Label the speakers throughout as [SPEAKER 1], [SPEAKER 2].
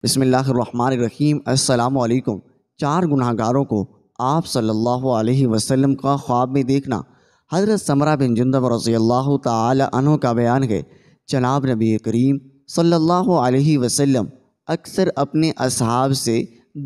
[SPEAKER 1] بسم اللہ الرحمن الرحیم۔ السلام علیکم۔ 4 گناہ گاروں کو آپ صلی اللہ علیہ وسلم کا خواب میں دیکھنا۔ حضرت سمرہ بن جندب رضی اللہ تعالی عنہ کا بیان ہے، جناب نبی کریم صلی اللہ علیہ وسلم اکثر اپنے اصحاب سے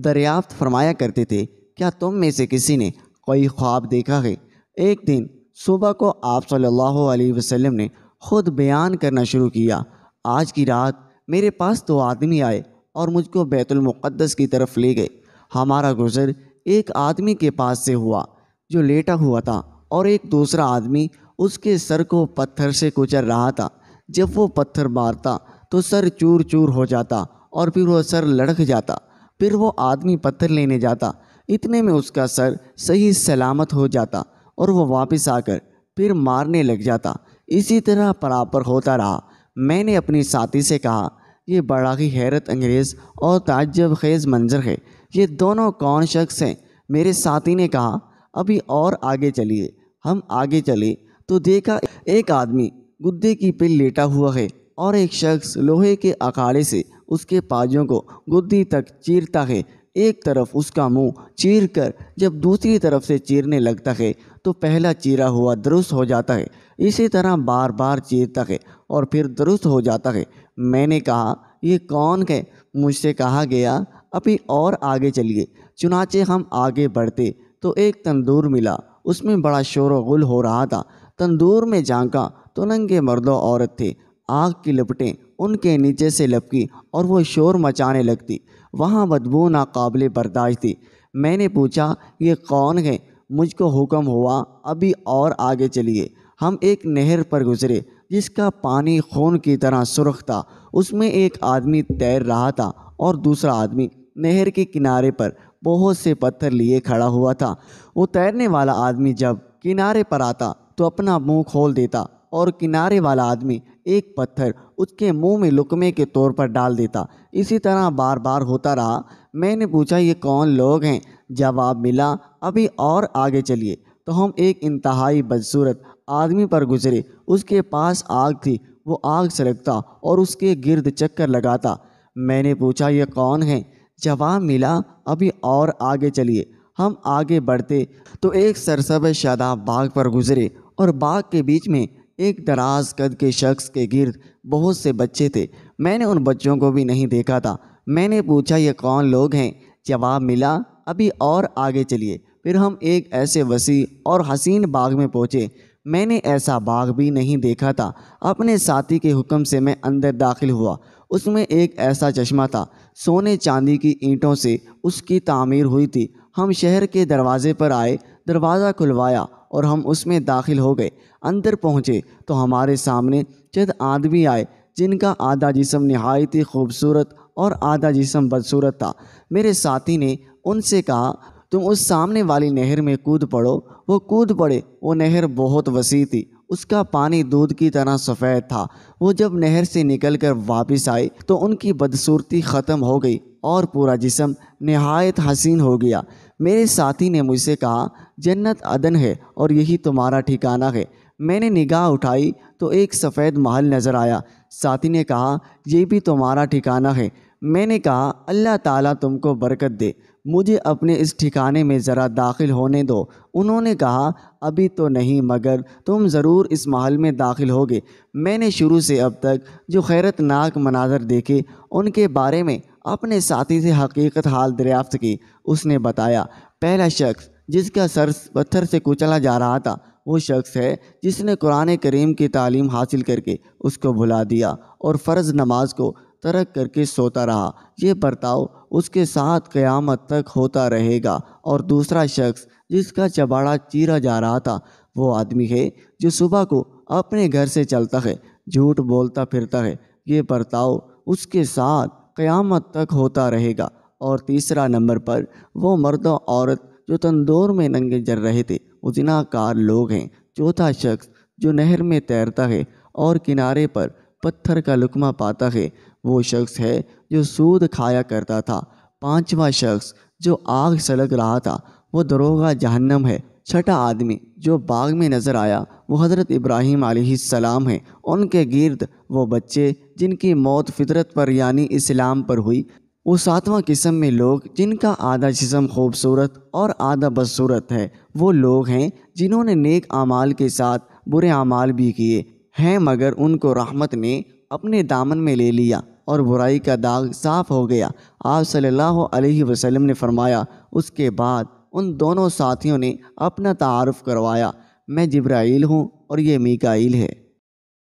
[SPEAKER 1] دریافت فرمایا کرتے تھے، کیا تم میں سے کسی نے کوئی خواب دیکھا ہے؟ ایک دن صبح کو آپ صلی اللہ علیہ وسلم نے خود بیان کرنا شروع کیا، آج کی رات میرے پاس 2 آدمی آئے اور مجھ کو بیت المقدس کی طرف لے گئے۔ ہمارا گزر ایک آدمی کے پاس سے ہوا جو لیٹا ہوا تھا، اور ایک دوسرا آدمی اس کے سر کو پتھر سے کچل رہا تھا۔ جب وہ پتھر مارتا تو سر چور چور ہو جاتا اور پھر وہ سر لڑکھ جاتا۔ پھر وہ آدمی پتھر لینے جاتا، اتنے میں اس کا سر صحیح سلامت ہو جاتا اور وہ واپس آ کر پھر مارنے لگ جاتا۔ اسی طرح پراپر ہوتا رہا۔ میں نے اپنی ساتھی سے کہا، یہ بڑا ہی حیرت انگیز اور تعجب خیز منظر ہے، یہ دونوں کون شخص ہیں؟ میرے ساتھی نے کہا، ابھی اور آگے چلیے۔ ہم آگے چلے تو دیکھا ایک آدمی گدے کی پل لیٹا ہوا ہے اور ایک شخص لوہے کے اکھاڑے سے اس کے پاجوں کو گدی تک چیرتا ہے۔ ایک طرف اس کا منہ چیر کر جب دوسری طرف سے چیرنے لگتا ہے تو پہلا چیرا ہوا درست ہو جاتا ہے، اسی طرح بار بار چیرتا ہے اور پھر درست ہو جاتا ہے۔ میں نے کہا، یہ کون ہے؟ مجھ سے کہا گیا، ابھی اور آگے چلیے۔ چنانچہ ہم آگے بڑھتے تو ایک تندور ملا، اس میں بڑا شور و غل ہو رہا تھا۔ تندور میں جھانکا تو ننگے مرد و عورت تھے، آگ کی لپٹیں ان کے نیچے سے لپکی اور وہ شور مچانے لگتی۔ وہاں بدبو ناقابل برداشت تھی۔ میں نے پوچھا، یہ کون ہے؟ مجھ کو حکم ہوا، ابھی اور آگے چلیے۔ ہم ایک نہر پر گزرے جس کا پانی خون کی طرح سرخ تھا، اس میں ایک آدمی تیر رہا تھا اور دوسرا آدمی نہر کے کنارے پر بہت سے پتھر لیے کھڑا ہوا تھا۔ وہ تیرنے والا آدمی جب کنارے پر آتا تو اپنا منہ کھول دیتا اور کنارے والا آدمی ایک پتھر اس کے منہ میں لقمے کے طور پر ڈال دیتا۔ اسی طرح بار بار ہوتا رہا۔ میں نے پوچھا، یہ کون لوگ ہیں؟ جواب ملا، ابھی اور آگے چلیے۔ تو ہم ایک انتہائی بدصورت آدمی پر گزرے، اس کے پاس آگ تھی، وہ آگ سلگتا اور اس کے گرد چکر لگاتا۔ میں نے پوچھا، یہ کون ہے؟ جواب ملا، ابھی اور آگے چلیے۔ ہم آگے بڑھتے تو ایک سرسبز شاداب باغ پر گزرے اور باغ کے بیچ میں ایک دراز قد کے شخص کے گرد بہت سے بچے تھے۔ میں نے ان بچوں کو بھی نہیں دیکھا تھا۔ میں نے پوچھا، یہ کون لوگ ہیں؟ جواب ملا، ابھی اور آگے چلیے۔ پھر ہم ایک ایسے وسیع اور حسین باغ میں پہنچے، میں نے ایسا باغ بھی نہیں دیکھا تھا۔ اپنے ساتھی کے حکم سے میں اندر داخل ہوا۔ اس میں ایک ایسا چشمہ تھا، سونے چاندی کی اینٹوں سے اس کی تعمیر ہوئی تھی۔ ہم شہر کے دروازے پر آئے، دروازہ کھلوایا اور ہم اس میں داخل ہو گئے۔ اندر پہنچے تو ہمارے سامنے چند آدمی آئے جن کا آدھا جسم نہایت ہی خوبصورت اور آدھا جسم بدصورت تھا۔ میرے ساتھی نے ان سے کہا، تم اس سامنے والی نہر میں کود پڑو۔ وہ کود پڑے۔ وہ نہر بہت وسیع تھی، اس کا پانی دودھ کی طرح سفید تھا۔ وہ جب نہر سے نکل کر واپس آئے تو ان کی بدصورتی ختم ہو گئی اور پورا جسم نہایت حسین ہو گیا۔ میرے ساتھی نے مجھ سے کہا، جنت عدن ہے اور یہی تمہارا ٹھکانہ ہے۔ میں نے نگاہ اٹھائی تو ایک سفید محل نظر آیا۔ ساتھی نے کہا، یہ بھی تمہارا ٹھکانہ ہے؟ میں نے کہا، اللہ تعالیٰ تم کو برکت دے، مجھے اپنے اس ٹھکانے میں ذرا داخل ہونے دو۔ انہوں نے کہا، ابھی تو نہیں، مگر تم ضرور اس محل میں داخل ہوگے۔ میں نے شروع سے اب تک جو حیرت ناک مناظر دیکھے ان کے بارے میں اپنے ساتھی سے حقیقت حال دریافت کی۔ اس نے بتایا، پہلا شخص جس کا سر پتھر سے کچلا جا رہا تھا وہ شخص ہے جس نے قرآن کریم کی تعلیم حاصل کر کے اس کو بھلا دیا اور فرض نماز کو ترک کر کے سوتا رہا۔ یہ برتاؤ اس کے ساتھ قیامت تک ہوتا رہے گا۔ اور دوسرا شخص جس کا چباڑا چیرا جا رہا تھا وہ آدمی ہے جو صبح کو اپنے گھر سے چلتا ہے، جھوٹ بولتا پھرتا ہے، یہ برتاؤ اس کے ساتھ قیامت تک ہوتا رہے گا۔ اور تیسرا نمبر پر وہ مرد و عورت جو تندور میں ننگے جل رہے تھے، وہ زناکار لوگ ہیں۔ چوتھا شخص جو نہر میں تیرتا ہے اور کنارے پر پتھر کا لقمہ پاتا ہے، وہ شخص ہے جو سود کھایا کرتا تھا۔ پانچواں شخص جو آگ سلگ رہا تھا وہ دروغہ جہنم ہے۔ چھٹا آدمی جو باغ میں نظر آیا وہ حضرت ابراہیم علیہ السلام ہیں۔ ان کے گرد وہ بچے جن کی موت فطرت پر یعنی اسلام پر ہوئی، وہ ساتواں قسم میں لوگ جن کا آدھا جسم خوبصورت اور آدھا بدصورت ہے، وہ لوگ ہیں جنہوں نے نیک اعمال کے ساتھ برے اعمال بھی کیے ہیں، مگر ان کو رحمت نے اپنے دامن میں لے لیا اور برائی کا داغ صاف ہو گیا۔ آپ صلی اللہ علیہ وسلم نے فرمایا، اس کے بعد ان دونوں ساتھیوں نے اپنا تعارف کروایا، میں جبرائیل ہوں اور یہ میکائیل ہے۔